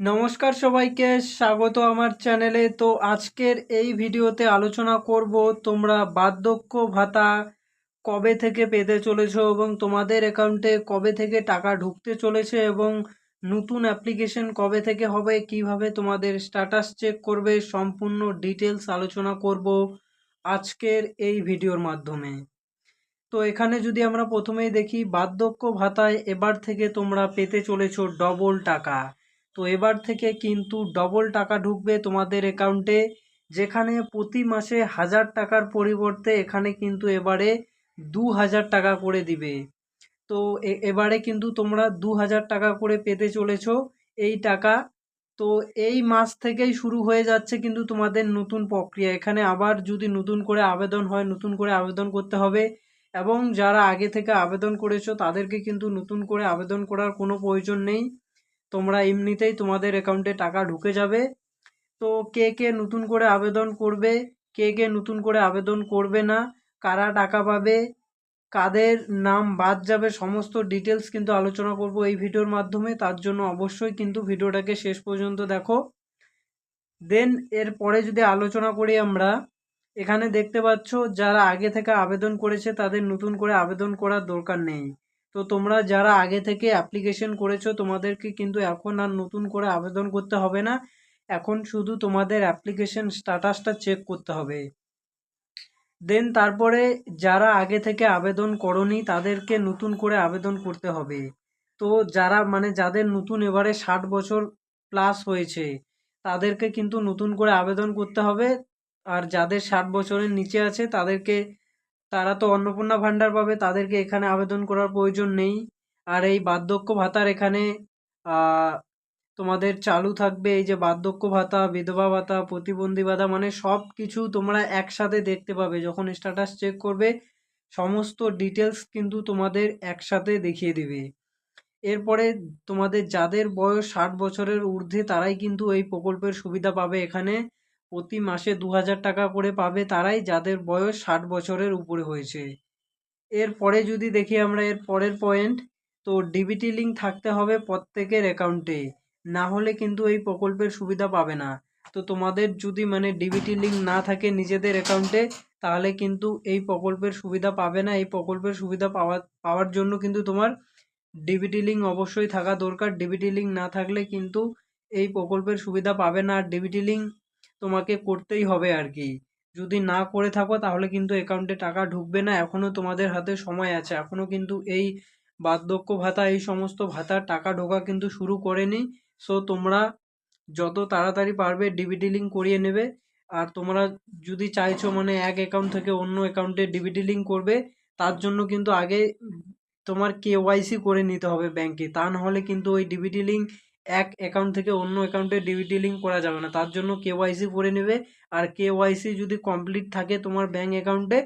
নমস্কার সবাইকে, স্বাগত আমার চ্যানেলে। তো আজকের এই ভিডিওতে আলোচনা করব তোমরা বার্ধক্য ভাতা কবে থেকে পেতে চলেছো এবং তোমাদের অ্যাকাউন্টে কবে থেকে টাকা ঢুকতে চলেছে এবং নতুন অ্যাপ্লিকেশন কবে থেকে হবে, কিভাবে তোমাদের স্ট্যাটাস চেক করবে, সম্পূর্ণ ডিটেলস আলোচনা করব আজকের এই ভিডিওর মাধ্যমে। তো এখানে যদি আমরা প্রথমেই দেখি, বার্ধক্য ভাতায় এবার থেকে তোমরা পেতে চলেছো ডবল টাকা। তো এবার থেকে কিন্তু ডবল টাকা ঢুকবে তোমাদের অ্যাকাউন্টে, যেখানে প্রতি মাসে 1000 টাকার পরিবর্তে এখানে কিন্তু এবারে 2000 টাকা করে দিবে। তো এবারে কিন্তু তোমরা 2000 টাকা করে পেতে চলেছো এই টাকা। তো এই মাস থেকেই শুরু হয়ে যাচ্ছে কিন্তু তোমাদের নতুন প্রক্রিয়া। এখানে আবার যদি নতুন করে আবেদন হয়, নতুন করে আবেদন করতে হবে, এবং যারা আগে থেকে আবেদন করেছো তাদেরকে কিন্তু নতুন করে আবেদন করার কোনো প্রয়োজন নেই। তোমরা এমনিতেই তোমাদের অ্যাকাউন্টে টাকা ঢুকে যাবে। তো কে কে নতুন করে আবেদন করবে, কে কে নতুন করে আবেদন করবে না, কারা টাকা পাবে, কাদের নাম বাদ যাবে, সমস্ত ডিটেলস কিন্তু আলোচনা করব এই ভিডিওর মাধ্যমে। তার জন্য অবশ্যই কিন্তু ভিডিওটাকে শেষ পর্যন্ত দেখো। দেন এরপরে যদি আলোচনা করি আমরা, এখানে দেখতে পাচ্ছ যারা আগে থেকে আবেদন করেছে তাদের নতুন করে আবেদন করার দরকার নেই। তো তোমরা যারা আগে থেকে অ্যাপ্লিকেশন করেছো তোমাদেরকে কিন্তু এখন আর নতুন করে আবেদন করতে হবে না। এখন শুধু তোমাদের অ্যাপ্লিকেশন স্ট্যাটাসটা চেক করতে হবে। দেন তারপরে যারা আগে থেকে আবেদন করনি তাদেরকে নতুন করে আবেদন করতে হবে। তো যারা মানে যাদের নতুন এবারে 60 বছর প্লাস হয়েছে তাদেরকে কিন্তু নতুন করে আবেদন করতে হবে। আর যাদের 60 বছরের নিচে আছে তাদেরকে, তারা তো অন্নপূর্ণা ভাণ্ডার পাবে, তাদেরকে এখানে আবেদন করার প্রয়োজন নেই। আর এই বার্ধক্য ভাতার এখানে আহ তোমাদের চালু থাকবে এই যে বার্ধক্য ভাতা, বিধবা ভাতা, প্রতিবন্ধী ভাতা, মানে সব কিছু তোমরা একসাথে দেখতে পাবে যখন স্ট্যাটাস চেক করবে। সমস্ত ডিটেলস কিন্তু তোমাদের একসাথে দেখিয়ে দিবে। এরপরে তোমাদের যাদের বয়স 60 বছরের ঊর্ধ্বে তারাই কিন্তু এই প্রকল্পের সুবিধা পাবে। এখানে প্রতি মাসে 2000 টাকা করে পাবে তারাই, যাদের বয়স 60 বছরের উপরে হয়েছে। এরপরে যদি দেখি আমরা এর পরের পয়েন্ট, তো ডিবিটি লিঙ্ক থাকতে হবে প্রত্যেকের অ্যাকাউন্টে, না হলে কিন্তু এই প্রকল্পের সুবিধা পাবে না। তো তোমাদের যদি মানে ডিবিটি লিঙ্ক না থাকে নিজেদের অ্যাকাউন্টে, তাহলে কিন্তু এই প্রকল্পের সুবিধা পাবে না। এই প্রকল্পের সুবিধা পাওয়ার জন্য কিন্তু তোমার ডিবিটি লিঙ্ক অবশ্যই থাকা দরকার। ডিবিটি লিঙ্ক না থাকলে কিন্তু এই প্রকল্পের সুবিধা পাবে না। আর ডিবিটি লিঙ্ক তোমাকে করতেই হবে আর কি। যদি না করে থাকো তাহলে কিন্তু অ্যাকাউন্টে টাকা ঢুকবে না। এখনো তোমাদের হাতে সময় আছে, এখনো কিন্তু এই বার্ধক্য ভাতা এই সমস্ত ভাতার টাকা ঢোকা কিন্তু শুরু করেনি। সো তোমরা যত তাড়াতাড়ি পারবে ডিবিটি লিঙ্ক করিয়ে নেবে। আর তোমরা যদি চাইছো মানে এক অ্যাকাউন্ট থেকে অন্য অ্যাকাউন্টে ডিবিটি লিঙ্ক করবে, তার জন্য কিন্তু আগে তোমার কেওয়াইসি করে নিতে হবে ব্যাংকে। তা না হলে কিন্তু ওই ডিবিটি লিঙ্ক এক অ্যাকাউন্ট থেকে অন্য অ্যাকাউন্টে ডিবিটি লিঙ্ক করা যাবে না। তার জন্য কেওয়াইসি করে নেবে। আর কেওয়াইসি যদি কমপ্লিট থাকে তোমার ব্যাংক অ্যাকাউন্টে,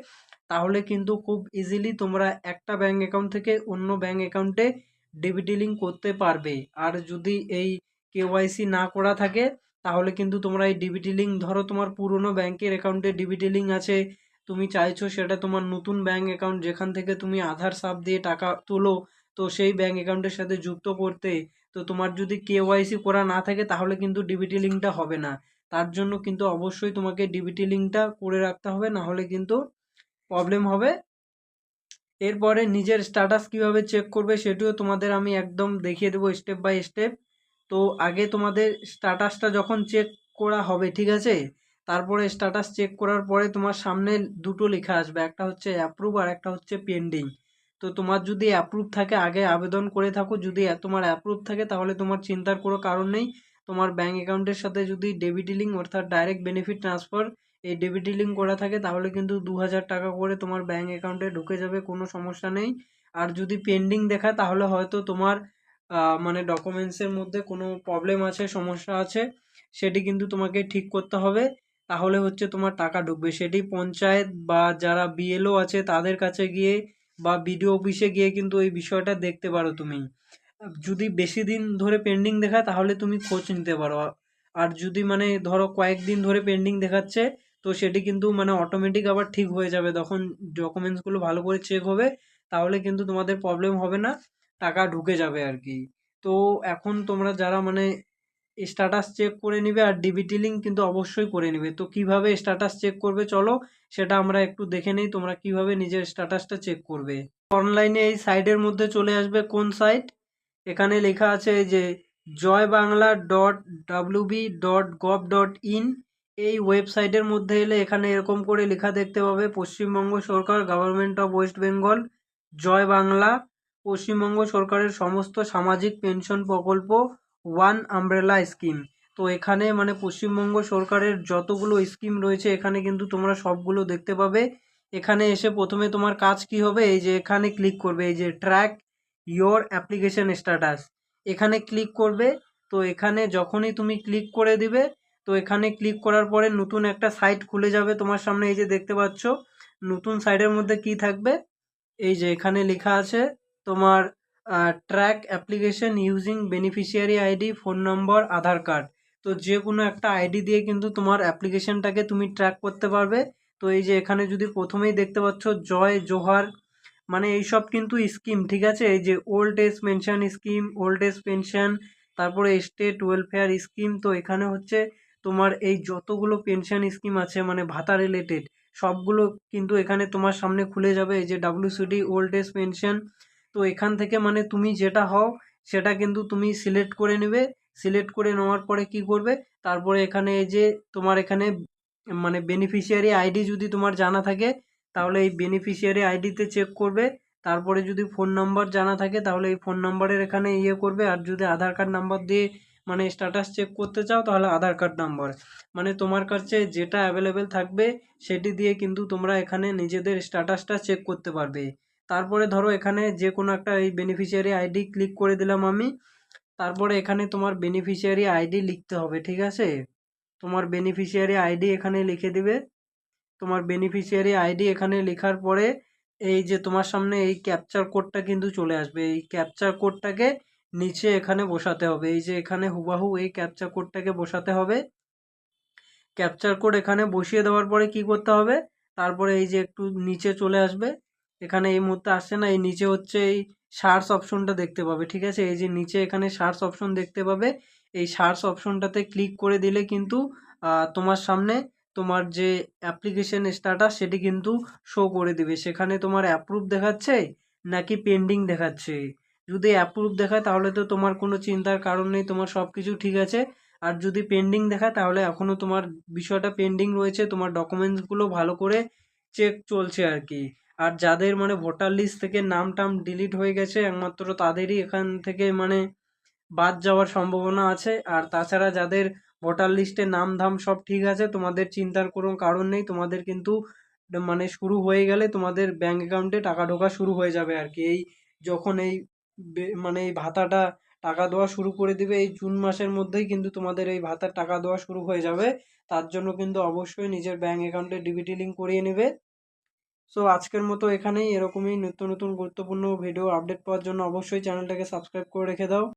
তাহলে কিন্তু খুব ইজিলি তোমরা একটা ব্যাংক অ্যাকাউন্ট থেকে অন্য ব্যাংক অ্যাকাউন্টে ডিবিটি লিঙ্ক করতে পারবে। আর যদি এই কেওয়াইসি না করা থাকে তাহলে কিন্তু তোমরা এই ডিবিটি লিঙ্ক, ধরো তোমার পুরনো ব্যাংকের অ্যাকাউন্টে ডিবিটি লিঙ্ক আছে, তুমি চাইছো সেটা তোমার নতুন ব্যাংক অ্যাকাউন্ট যেখান থেকে তুমি আধার সাপ দিয়ে টাকা তোলো, তো সেই ব্যাংক অ্যাকাউন্টের সাথে যুক্ত করতে। তো তোমার যদি কেওয়াইসি করা না থাকে তাহলে কিন্তু ডিবিটি লিঙ্কটা হবে না। তার জন্য কিন্তু অবশ্যই তোমাকে ডিবিটি লিঙ্কটা করে রাখতে হবে, না হলে কিন্তু প্রবলেম হবে। এরপরে নিজের স্ট্যাটাস কিভাবে চেক করবে সেটিও তোমাদের আমি একদম দেখিয়ে দেবো স্টেপ বাই স্টেপ। তো আগে তোমাদের স্ট্যাটাসটা যখন চেক করা হবে, ঠিক আছে, তারপরে স্ট্যাটাস চেক করার পরে তোমার সামনে দুটো লেখা আসবে, একটা হচ্ছে অ্যাপ্রুভ আর একটা হচ্ছে পেন্ডিং। তো তোমার যদি অ্যাপ্রুভ থাকে, আগে আবেদন করে থাকো, যদি তোমার অ্যাপ্রুভ থাকে তাহলে তোমার চিন্তার কোনো কারণ নেই। তোমার ব্যাংক অ্যাকাউন্টের সাথে যদি ডেবিট লিঙ্ক অর্থাৎ ডাইরেক্ট বেনিফিট ট্রান্সফার এই ডেবিট লিঙ্ক করা থাকে তাহলে কিন্তু 2000 টাকা করে তোমার ব্যাংক অ্যাকাউন্টে ঢুকে যাবে, কোনো সমস্যা নেই। আর যদি পেন্ডিং দেখায় তাহলে হয়তো তোমার মানে ডকুমেন্টসের মধ্যে কোনো প্রবলেম আছে, সমস্যা আছে, সেটি কিন্তু তোমাকে ঠিক করতে হবে। তাহলে হচ্ছে তোমার টাকা ঢুকবে। সেটি পঞ্চায়েত বা যারা বিএলও আছে তাদের কাছে গিয়ে বা বিডিও অফিসে গিয়ে কিন্তু এই বিষয়টা দেখতে পারো তুমি। যদি বেশি দিন ধরে পেন্ডিং দেখায় তাহলে তুমি খোঁজ নিতে পারো। আর যদি মানে ধরো কয়েকদিন ধরে পেন্ডিং দেখাচ্ছে, তো সেটি কিন্তু মানে অটোমেটিক আবার ঠিক হয়ে যাবে তখন ডকুমেন্টসগুলো ভালো করে চেক হবে। তাহলে কিন্তু তোমাদের প্রবলেম হবে না, টাকা ঢুকে যাবে আর কি। তো এখন তোমরা যারা মানে স্ট্যাটাস চেক করে নিবে আর ডিবিটি লিঙ্ক কিন্তু অবশ্যই করে নিবে। তো কিভাবে স্ট্যাটাস চেক করবে চলো সেটা আমরা একটু দেখে নেই, তোমরা কিভাবে নিজের স্ট্যাটাসটা চেক করবে। অনলাইনে এই সাইটের মধ্যে চলে আসবে কোন সাইট, এখানে লেখা আছে এই যে joybangla.wb.gov.in, এই ওয়েবসাইটের মধ্যে এলে এখানে এরকম করে লেখা দেখতে পাবে পশ্চিমবঙ্গ সরকার, গভর্নমেন্ট অফ ওয়েস্ট বেঙ্গল, জয় বাংলা, পশ্চিমবঙ্গ সরকারের সমস্ত সামাজিক পেনশন প্রকল্প, ওয়ান আমব্রেলা স্কিম। তো এখানে মানে পশ্চিমবঙ্গ সরকারের যতগুলো স্কিম রয়েছে এখানে কিন্তু তোমরা সবগুলো দেখতে পাবে। এখানে এসে প্রথমে তোমার কাজ কি হবে, এই যে এখানে ক্লিক করবে, এই যে ট্র্যাক ইয়োর অ্যাপ্লিকেশন স্ট্যাটাস, এখানে ক্লিক করবে। তো এখানে যখনই তুমি ক্লিক করে দিবে, তো এখানে ক্লিক করার পরে নতুন একটা সাইট খুলে যাবে তোমার সামনে, এই যে দেখতে পাচ্ছ নতুন সাইটের মধ্যে কি থাকবে, এই যে এখানে লেখা আছে তোমার track application using beneficiary ID, phone number, Aadhaar card. তো যে কোনো একটা আইডি দিয়ে কিন্তু তোমার অ্যাপ্লিকেশনটাকে তুমি ট্র্যাক করতে পারবে। তো এই যে এখানে যদি প্রথমেই দেখতে পাচ্ছ জয় জোহার, মানে এইসব কিন্তু স্কিম, ঠিক আছে, এই যে old age pension scheme, old age pension, তারপরে স্টেট ওয়েলফেয়ার স্কিম। তো এখানে হচ্ছে তোমার এই যতগুলো পেনশন স্কিম আছে মানে ভাতা রিলেটেড সবগুলো কিন্তু এখানে তোমার সামনে খুলে যাবে, এই যে ডাব্লিউসিডি ওল্ড এজ পেনশন। তো এখান থেকে মানে তুমি যেটা হও সেটা কিন্তু তুমি সিলেক্ট করে নেবে। সিলেক্ট করে নেওয়ার পরে কি করবে, তারপরে এখানে এই যে তোমার এখানে মানে বেনিফিশিয়ারি আইডি যদি তোমার জানা থাকে তাহলে এই বেনিফিশিয়ারি আইডিতে চেক করবে। তারপরে যদি ফোন নাম্বার জানা থাকে তাহলে এই ফোন নাম্বারের এখানে ইয়ে করবে। আর যদি আধার কার্ড নাম্বার দিয়ে মানে স্ট্যাটাস চেক করতে চাও তাহলে আধার কার্ড নাম্বার, মানে তোমার কাছে যেটা অ্যাভেলেবেল থাকবে সেটি দিয়ে কিন্তু তোমরা এখানে নিজেদের স্ট্যাটাসটা চেক করতে পারবে। তারপরে ধরো এখানে যে কোনো একটা এই বেনিফিশিয়ারি আইডি ক্লিক করে দিলাম আমি। তারপরে এখানে তোমার বেনিফিশিয়ারি আইডি লিখতে হবে, ঠিক আছে, তোমার বেনিফিশিয়ারি আইডি এখানে লিখে দিবে। তোমার বেনিফিশিয়ারি আইডি এখানে লেখার পরে এই যে তোমার সামনে এই ক্যাপচার কোডটা কিন্তু চলে আসবে, এই ক্যাপচার কোডটাকে নিচে এখানে বসাতে হবে, এই যে এখানে হুবাহু এই ক্যাপচার কোডটাকে বসাতে হবে। ক্যাপচার কোড এখানে বসিয়ে দেওয়ার পরে কি করতে হবে, তারপরে এই যে একটু নিচে চলে আসবে, এখানে এই মুহূর্তে আসছে না, এই নিচে হচ্ছে এই সার্চ অপশনটা দেখতে পাবে, ঠিক আছে, এই যে নিচে এখানে সার্চ অপশন দেখতে পাবে, এই সার্চ অপশনটাতে ক্লিক করে দিলে কিন্তু তোমার সামনে তোমার যে অ্যাপ্লিকেশন স্ট্যাটাস সেটি কিন্তু শো করে দিবে। সেখানে তোমার অ্যাপ্রুভ দেখাচ্ছে নাকি পেন্ডিং দেখাচ্ছে। যদি অ্যাপ্রুভ দেখায় তাহলে তো তোমার কোনো চিন্তার কারণ নেই, তোমার সব কিছু ঠিক আছে। আর যদি পেন্ডিং দেখায় তাহলে এখনও তোমার বিষয়টা পেন্ডিং রয়েছে, তোমার ডকুমেন্টসগুলো ভালো করে চেক চলছে আর কি। আর যাদের মানে ভোটার লিস্ট থেকে নাম টাম ডিলিট হয়ে গেছে একমাত্র তাদেরই এখান থেকে মানে বাদ যাওয়ার সম্ভাবনা আছে। আর তাছাড়া যাদের ভোটার লিস্টে নাম ধাম সব ঠিক আছে তোমাদের চিন্তার কোনো কারণ নেই, তোমাদের কিন্তু মানে শুরু হয়ে গেলে তোমাদের ব্যাংক অ্যাকাউন্টে টাকা ঢোকা শুরু হয়ে যাবে আর কি। এই যখন এই মানে এই ভাতাটা টাকা দেওয়া শুরু করে দিবে এই জুন মাসের মধ্যেই কিন্তু তোমাদের এই ভাতার টাকা দেওয়া শুরু হয়ে যাবে। তার জন্য কিন্তু অবশ্যই নিজের ব্যাংক অ্যাকাউন্টে ডিবিটি লিঙ্ক করিয়ে নেবে। সো আজকের মতো এখানেই, এরকমই নিত্য নতুন গুরুত্বপূর্ণ ভিডিও আপডেট পাওয়ার জন্য অবশ্যই চ্যানেলটাকে সাবস্ক্রাইব করে রেখে দাও।